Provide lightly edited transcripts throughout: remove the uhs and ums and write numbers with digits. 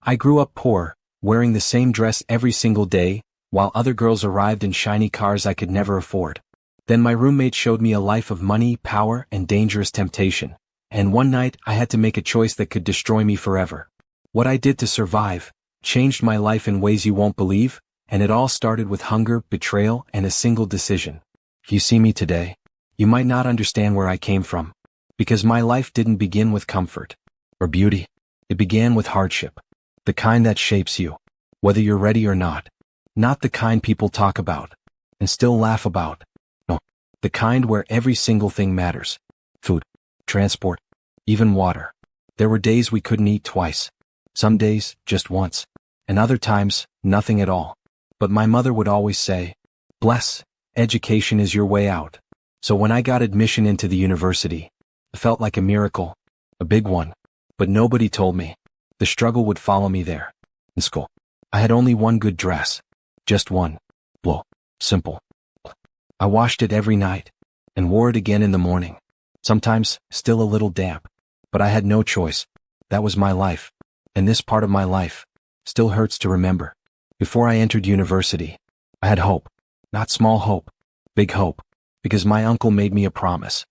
I grew up poor, wearing the same dress every single day, while other girls arrived in shiny cars I could never afford. Then my roommate showed me a life of money, power, and dangerous temptation. And one night I had to make a choice that could destroy me forever. What I did to survive changed my life in ways you won't believe, and it all started with hunger, betrayal, and a single decision. If you see me today, you might not understand where I came from, because my life didn't begin with comfort or beauty. It began with hardship, the kind that shapes you, whether you're ready or not. Not the kind people talk about and still laugh about. No, the kind where every single thing matters. Food, transport, even water. There were days we couldn't eat twice. Some days, just once. And other times, nothing at all. But my mother would always say, "Bless, education is your way out." So when I got admission into the university, it felt like a miracle, a big one. But nobody told me the struggle would follow me there. In school, I had only one good dress. Just one. Blue. Simple. I washed it every night and wore it again in the morning. Sometimes, still a little damp. But I had no choice. That was my life. And this part of my life still hurts to remember. Before I entered university, I had hope. Not small hope, big hope. Because my uncle made me a promise.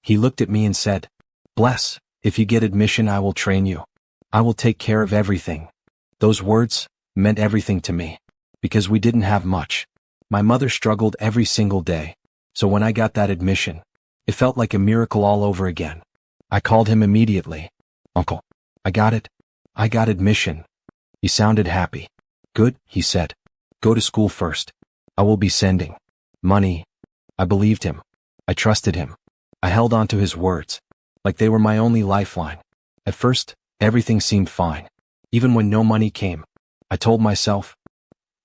He looked at me and said, "Bless, if you get admission I will train you. I will take care of everything." Those words meant everything to me. Because we didn't have much. My mother struggled every single day. So when I got that admission, it felt like a miracle all over again. I called him immediately. "Uncle, I got it. I got admission." He sounded happy. "Good," he said. "Go to school first. I will be sending money." I believed him. I trusted him. I held on to his words, like they were my only lifeline. At first, everything seemed fine. Even when no money came, I told myself,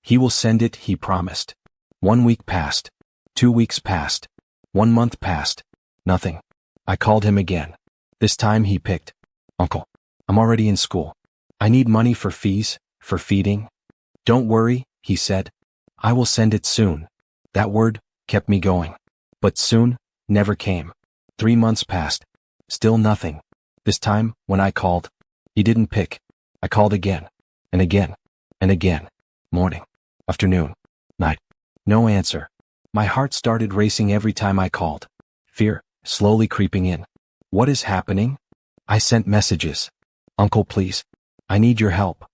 "He will send it," he promised. 1 week passed. 2 weeks passed. 1 month passed. Nothing. I called him again. This time he picked. "Uncle, I'm already in school. I need money for fees, for feeding." "Don't worry," he said. "I will send it soon." That word kept me going. But soon never came. 3 months passed. Still nothing. This time, when I called, he didn't pick. I called again, and again, and again. Morning, afternoon, night. No answer. My heart started racing every time I called. Fear slowly creeping in. What is happening? I sent messages. "Uncle, please. I need your help."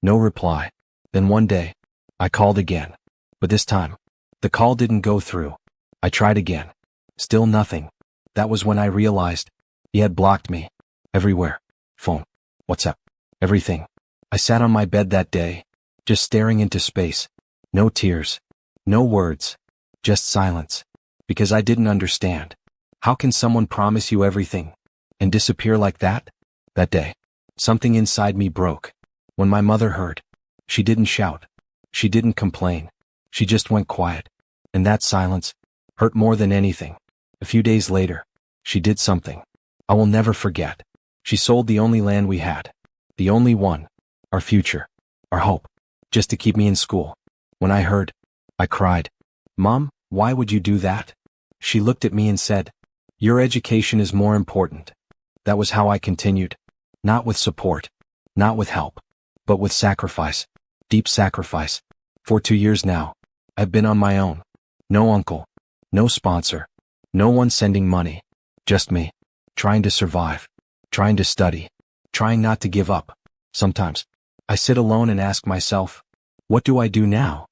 No reply. Then one day, I called again. But this time, the call didn't go through. I tried again. Still nothing. That was when I realized he had blocked me. Everywhere. Phone. WhatsApp. Everything. I sat on my bed that day, just staring into space. No tears. No words. Just silence. Because I didn't understand. How can someone promise you everything and disappear like that? That day, something inside me broke. When my mother heard, she didn't shout. She didn't complain. She just went quiet. And that silence hurt more than anything. A few days later, she did something I will never forget. She sold the only land we had. The only one. Our future. Our hope. Just to keep me in school. When I heard, I cried. "Mom, why would you do that?" She looked at me and said, "Your education is more important." That was how I continued. Not with support. Not with help. But with sacrifice. Deep sacrifice. For 2 years now, I've been on my own. No uncle. No sponsor. No one sending money. Just me. Trying to survive. Trying to study. Trying not to give up. Sometimes, I sit alone and ask myself, what do I do now?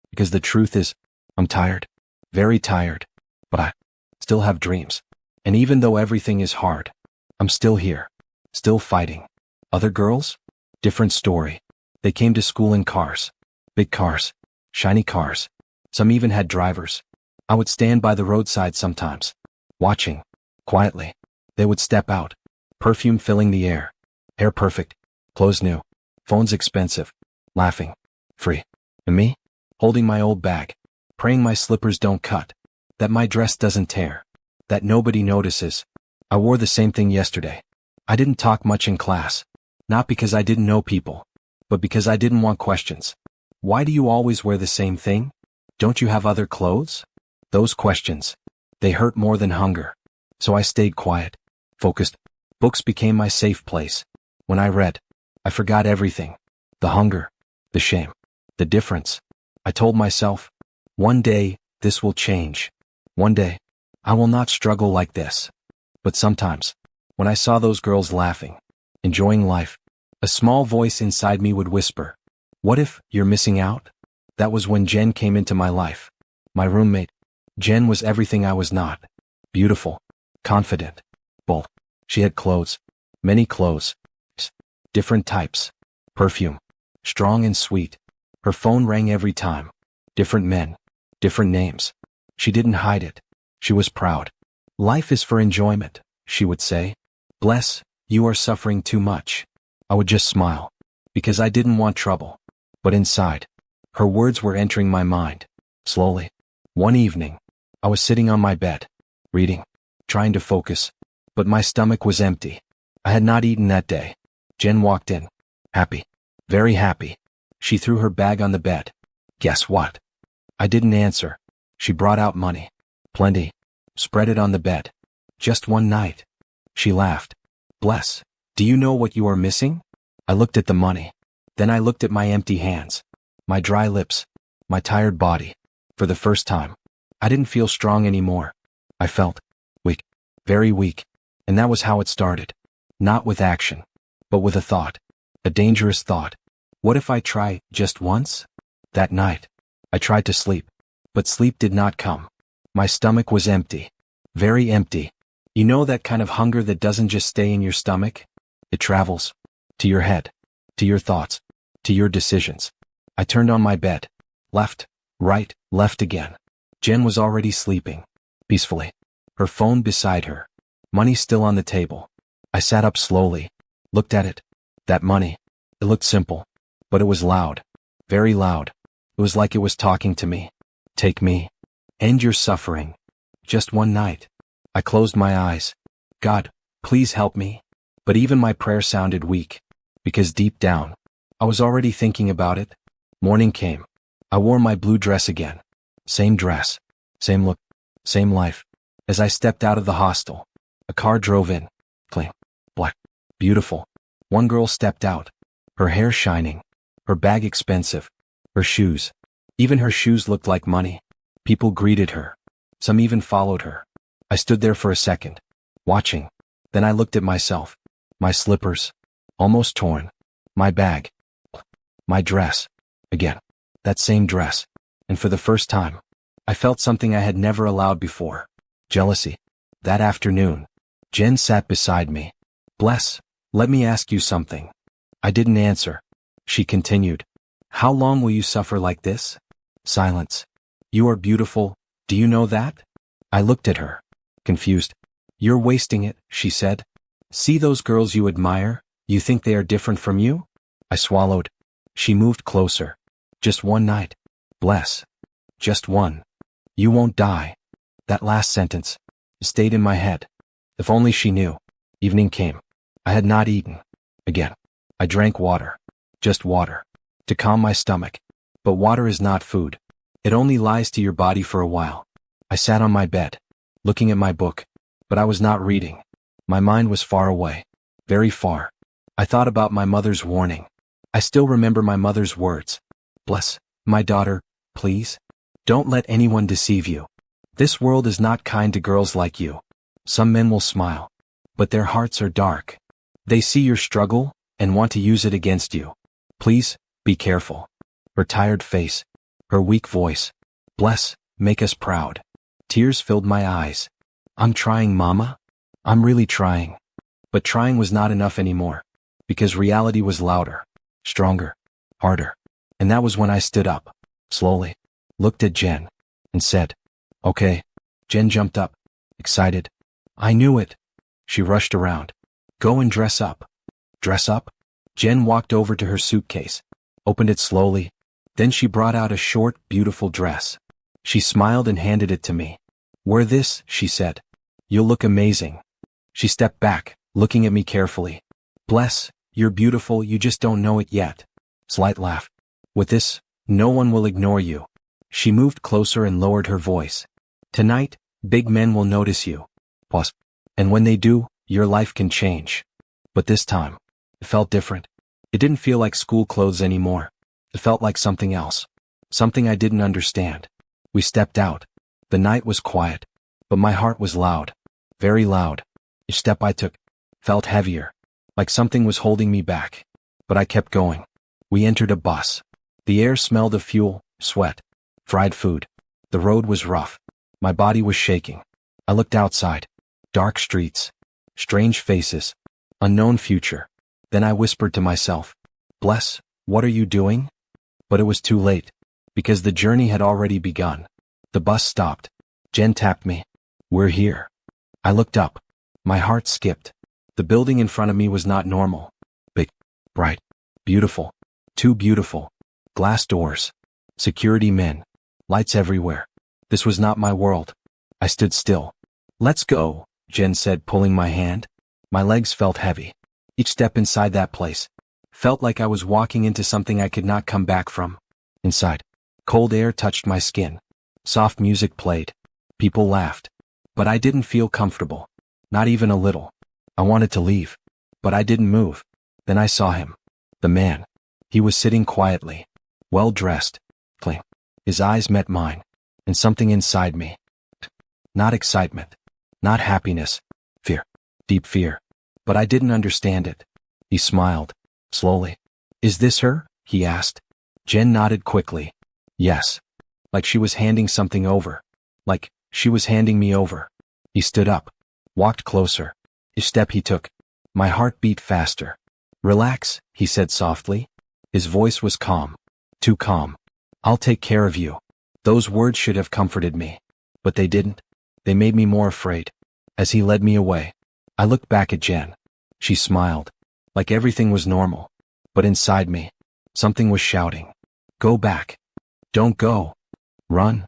Because the truth is, I'm tired. Very tired. But I still have dreams. And even though everything is hard, I'm still here. Still fighting. Other girls? Different story. They came to school in cars. Big cars. Shiny cars. Some even had drivers. I would stand by the roadside sometimes, watching. Quietly. They would step out. Perfume filling the air. Hair perfect. Clothes new. Phones expensive. Laughing. Free. And me? Holding my old bag. Praying my slippers don't cut. That my dress doesn't tear. That nobody notices. I wore the same thing yesterday. I didn't talk much in class. Not because I didn't know people, but because I didn't want questions. Why do you always wear the same thing? Don't you have other clothes? Those questions. They hurt more than hunger. So I stayed quiet. Focused. Books became my safe place. When I read, I forgot everything. The hunger. The shame. The difference. I told myself, one day, this will change. One day, I will not struggle like this. But sometimes, when I saw those girls laughing, enjoying life, a small voice inside me would whisper, what if you're missing out? That was when Jen came into my life. My roommate. Jen was everything I was not. Beautiful. Confident. Bold. She had clothes. Many clothes. Different types. Perfume. Strong and sweet. Her phone rang every time. Different men. Different names. She didn't hide it. She was proud. Life is for enjoyment, she would say. Bless, you are suffering too much. I would just smile. Because I didn't want trouble. But inside, her words were entering my mind. Slowly. One evening, I was sitting on my bed, reading, trying to focus, but my stomach was empty. I had not eaten that day. Jen walked in. Happy. Very happy. She threw her bag on the bed. Guess what? I didn't answer. She brought out money. Plenty. Spread it on the bed. Just one night. She laughed. Bless, do you know what you are missing? I looked at the money. Then I looked at my empty hands. My dry lips. My tired body. For the first time, I didn't feel strong anymore. I felt weak. Very weak. And that was how it started. Not with action, but with a thought. A dangerous thought. What if I try just once? That night, I tried to sleep. But sleep did not come. My stomach was empty. Very empty. You know that kind of hunger that doesn't just stay in your stomach? It travels. To your head. To your thoughts. To your decisions. I turned on my bed. Left. Right. Left again. Jen was already sleeping. Peacefully. Her phone beside her. Money still on the table. I sat up slowly. Looked at it. That money. It looked simple. But it was loud. Very loud. It was like it was talking to me. Take me. End your suffering. Just one night. I closed my eyes. God, please help me. But even my prayer sounded weak. Because deep down, I was already thinking about it. Morning came. I wore my blue dress again. Same dress. Same look. Same life. As I stepped out of the hostel, a car drove in. Clean. Black. Beautiful. One girl stepped out. Her hair shining. Her bag expensive. Her shoes. Even her shoes looked like money. People greeted her. Some even followed her. I stood there for a second, watching. Then I looked at myself. My slippers. Almost torn. My bag. My dress. Again. That same dress. And for the first time, I felt something I had never allowed before. Jealousy. That afternoon, Jen sat beside me. Bless, let me ask you something. I didn't answer. She continued. How long will you suffer like this? Silence. You are beautiful, do you know that? I looked at her. Confused. You're wasting it, she said. See those girls you admire, you think they are different from you? I swallowed. She moved closer. Just one night. Bless. Just one. You won't die. That last sentence stayed in my head. If only she knew. Evening came. I had not eaten. Again. I drank water. Just water. To calm my stomach. But water is not food. It only lies to your body for a while. I sat on my bed, looking at my book. But I was not reading. My mind was far away. Very far. I thought about my mother's warning. I still remember my mother's words. Bless, my daughter, please. Don't let anyone deceive you. This world is not kind to girls like you. Some men will smile. But their hearts are dark. They see your struggle and want to use it against you. Please, be careful. Her tired face. Her weak voice. Bless, make us proud. Tears filled my eyes. I'm trying, Mama. I'm really trying. But trying was not enough anymore. Because reality was louder. Stronger. Harder. And that was when I stood up. Slowly. Looked at Jen. And said, okay. Jen jumped up. Excited. I knew it. She rushed around. Go and dress up. Dress up? Jen walked over to her suitcase. Opened it slowly. Then she brought out a short, beautiful dress. She smiled and handed it to me. Wear this, she said. You'll look amazing. She stepped back, looking at me carefully. Bless, you're beautiful, you just don't know it yet. Slight laugh. With this, no one will ignore you. She moved closer and lowered her voice. Tonight, big men will notice you. Pause. And when they do, your life can change. But this time, it felt different. It didn't feel like school clothes anymore. It felt like something else. Something I didn't understand. We stepped out. The night was quiet, but my heart was loud. Very loud. Each step I took felt heavier, like something was holding me back. But I kept going. We entered a bus. The air smelled of fuel, sweat, fried food. The road was rough. My body was shaking. I looked outside. Dark streets. Strange faces. Unknown future. Then I whispered to myself, "Bless, what are you doing?" But it was too late, because the journey had already begun. The bus stopped. Jen tapped me. "We're here." I looked up. My heart skipped. The building in front of me was not normal. Big, bright, beautiful. Too beautiful. Glass doors. Security men. Lights everywhere. This was not my world. I stood still. "Let's go," Jen said, pulling my hand. My legs felt heavy. Each step inside that place felt like I was walking into something I could not come back from. Inside, cold air touched my skin. Soft music played. People laughed. But I didn't feel comfortable. Not even a little. I wanted to leave. But I didn't move. Then I saw him. The man. He was sitting quietly. Well dressed. Clean. His eyes met mine. And something inside me. Not excitement. Not happiness. Fear. Deep fear. But I didn't understand it. He smiled. Slowly. "Is this her?" he asked. Jen nodded quickly. "Yes." Like she was handing something over. Like she was handing me over. He stood up. Walked closer. Each step he took, my heart beat faster. "Relax," he said softly. His voice was calm. Too calm. "I'll take care of you." Those words should have comforted me. But they didn't. They made me more afraid. As he led me away, I looked back at Jen. She smiled. Like everything was normal. But inside me, something was shouting. "Go back. Don't go. Run."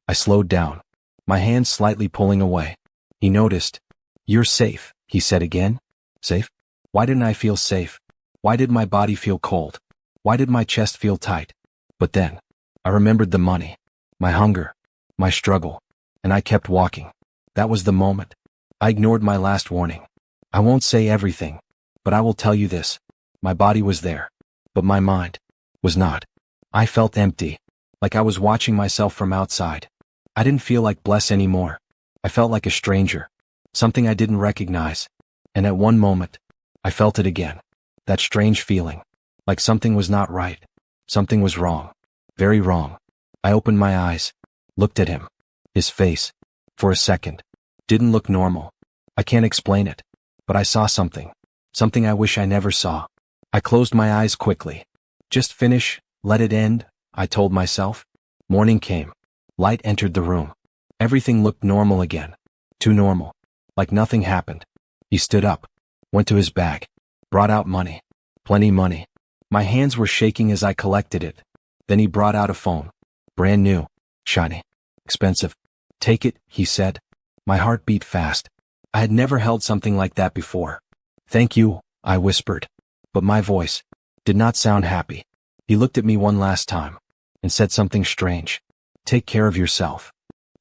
I slowed down. My hands slightly pulling away. He noticed. "You're safe," he said again. Safe? Why didn't I feel safe? Why did my body feel cold? Why did my chest feel tight? But then, I remembered the money. My hunger. My struggle. And I kept walking. That was the moment. I ignored my last warning. I won't say everything, but I will tell you this. My body was there, but my mind was not. I felt empty, like I was watching myself from outside. I didn't feel like Bless anymore. I felt like a stranger, something I didn't recognize. And at one moment, I felt it again. That strange feeling, like something was not right. Something was wrong. Very wrong. I opened my eyes, looked at him. His face, for a second, didn't look normal. I can't explain it. But I saw something. Something I wish I never saw. I closed my eyes quickly. Just finish, let it end, I told myself. Morning came. Light entered the room. Everything looked normal again. Too normal. Like nothing happened. He stood up, went to his bag, brought out money. Plenty money. My hands were shaking as I collected it. Then he brought out a phone. Brand new. Shiny. Expensive. "Take it," he said. My heart beat fast. I had never held something like that before. "Thank you," I whispered. But my voice did not sound happy. He looked at me one last time and said something strange. "Take care of yourself."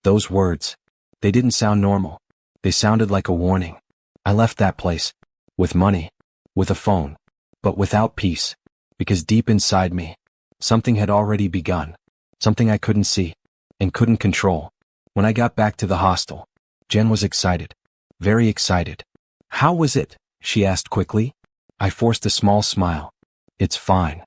Those words, they didn't sound normal. They sounded like a warning. I left that place, with money, with a phone, but without peace, because deep inside me, something had already begun, something I couldn't see and couldn't control. When I got back to the hostel, Jen was excited, very excited. "How was it?" she asked quickly. I forced a small smile. "It's fine."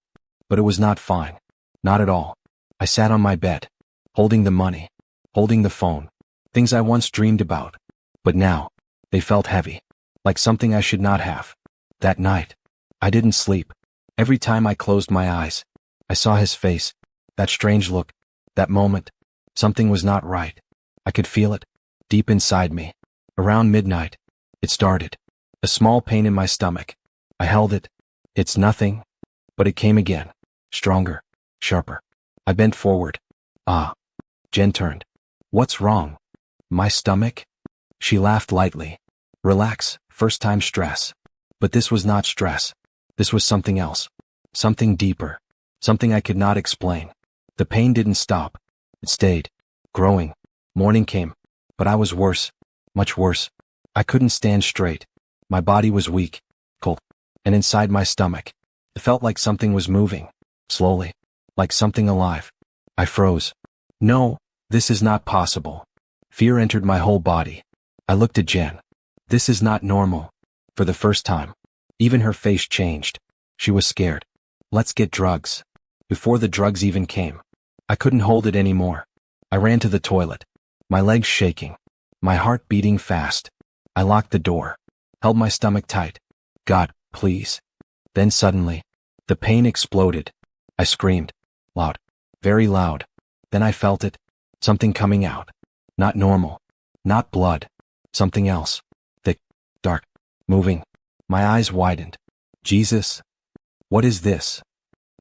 But it was not fine. Not at all. I sat on my bed, holding the money, holding the phone, things I once dreamed about. But now, they felt heavy, like something I should not have. That night, I didn't sleep. Every time I closed my eyes, I saw his face, that strange look, that moment. Something was not right. I could feel it, deep inside me. Around midnight, it started. A small pain in my stomach. I held it. "It's nothing." But it came again. Stronger. Sharper. I bent forward. "Ah." Jen turned. "What's wrong?" "My stomach?" She laughed lightly. "Relax, first time stress." But this was not stress. This was something else. Something deeper. Something I could not explain. The pain didn't stop. It stayed. Growing. Morning came. But I was worse. Much worse. I couldn't stand straight. My body was weak. Cold. And inside my stomach, It felt like something was moving. Slowly. Like something alive. I froze. No, this is not possible. Fear entered my whole body. I looked at Jen. This is not normal. For the first time. Even her face changed. She was scared. Let's get drugs. Before the drugs even came. I couldn't hold it anymore. I ran to the toilet. My legs shaking. My heart beating fast. I locked the door. Held my stomach tight. God, please. Then suddenly, the pain exploded. I screamed. Loud. Very loud. Then I felt it. Something coming out. Not normal. Not blood. Something else. Thick. Dark. Moving. My eyes widened. Jesus. What is this?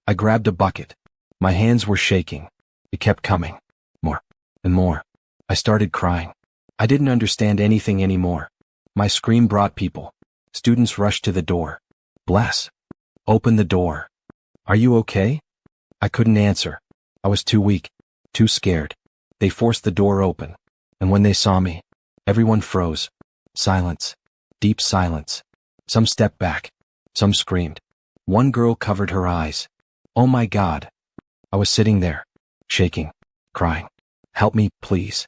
I grabbed a bucket. My hands were shaking. It kept coming. More. And more. I started crying. I didn't understand anything anymore. My scream brought people. Students rushed to the door. Bless. Open the door. Are you okay? I couldn't answer. I was too weak. Too scared. They forced the door open. And when they saw me, everyone froze. Silence. Deep silence. Some stepped back. Some screamed. One girl covered her eyes. Oh my God. I was sitting there. Shaking. Crying. Help me, please.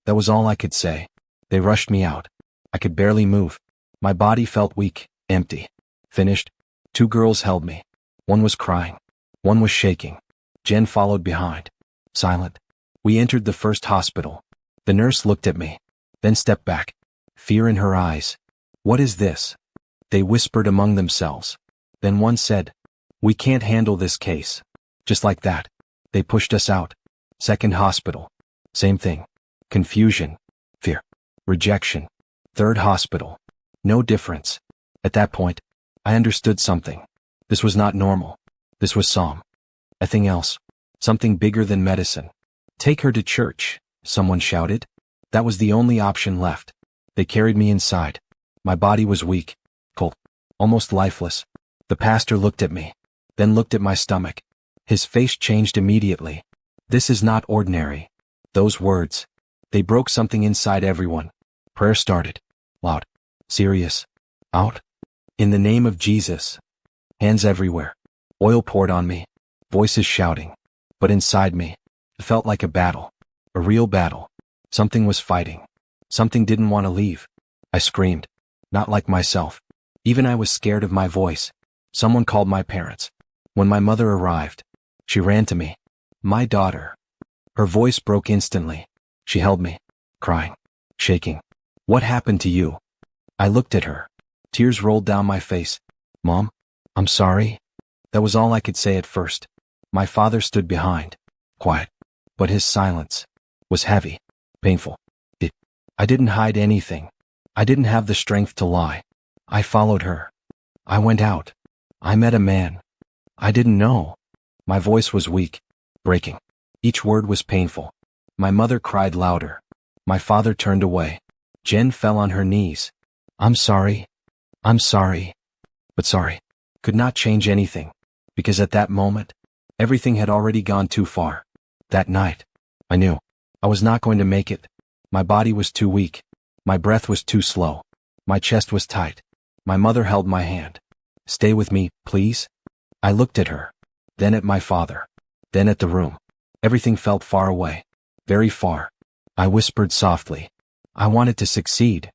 That was all I could say. They rushed me out. I could barely move. My body felt weak, empty. Finished. Two girls held me. One was crying. One was shaking. Jen followed behind. Silent. We entered the first hospital. The nurse looked at me. Then stepped back. Fear in her eyes. What is this? They whispered among themselves. Then one said, we can't handle this case. Just like that. They pushed us out. Second hospital. Same thing. Confusion. Fear. Rejection. Third hospital. No difference. At that point, I understood something. This was not normal. This was Psalm. A thing else. Something bigger than medicine. Take her to church, someone shouted. That was the only option left. They carried me inside. My body was weak, cold, almost lifeless. The pastor looked at me, then looked at my stomach. His face changed immediately. This is not ordinary. Those words. They broke something inside everyone. Prayer started. Loud. Serious. Out. In the name of Jesus. Hands everywhere. Oil poured on me. Voices shouting. But inside me, it felt like a battle. A real battle. Something was fighting. Something didn't want to leave. I screamed. Not like myself. Even I was scared of my voice. Someone called my parents. When my mother arrived, she ran to me. My daughter. Her voice broke instantly. She held me, crying, shaking. What happened to you? I looked at her. Tears rolled down my face. Mom, I'm sorry. That was all I could say at first. My father stood behind, quiet, but his silence was heavy, painful. I didn't hide anything. I didn't have the strength to lie. I followed her. I went out. I met a man. I didn't know. My voice was weak, breaking. Each word was painful. My mother cried louder. My father turned away. Jen fell on her knees. I'm sorry. I'm sorry. But sorry could not change anything, because at that moment, everything had already gone too far. That night, I knew I was not going to make it. My body was too weak. My breath was too slow. My chest was tight. My mother held my hand. Stay with me, please. I looked at her, then at my father, then at the room. Everything felt far away, very far. I whispered softly. I wanted to succeed.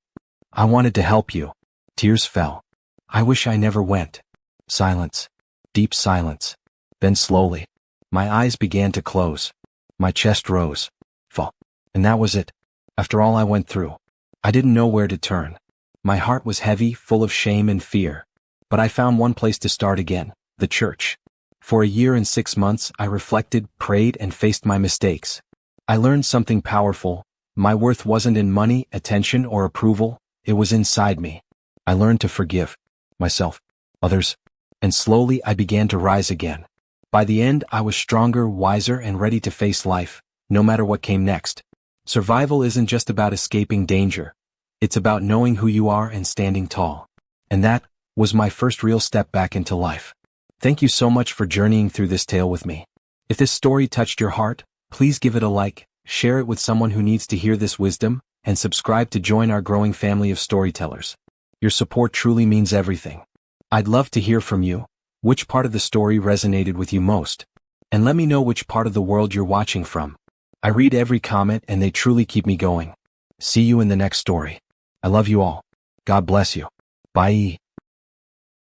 I wanted to help you. Tears fell. I wish I never went. Silence. Deep silence. Then slowly, my eyes began to close. My chest rose. Fall. And that was it. After all I went through, I didn't know where to turn. My heart was heavy, full of shame and fear. But I found one place to start again, the church. For a year and 6 months, I reflected, prayed, and faced my mistakes. I learned something powerful. My worth wasn't in money, attention, or approval. It was inside me. I learned to forgive myself, others, and slowly I began to rise again. By the end, I was stronger, wiser, and ready to face life, no matter what came next. Survival isn't just about escaping danger. It's about knowing who you are and standing tall. And that was my first real step back into life. Thank you so much for journeying through this tale with me. If this story touched your heart, please give it a like, share it with someone who needs to hear this wisdom, and subscribe to join our growing family of storytellers. Your support truly means everything. I'd love to hear from you. Which part of the story resonated with you most? And let me know which part of the world you're watching from. I read every comment and they truly keep me going. See you in the next story. I love you all. God bless you. Bye.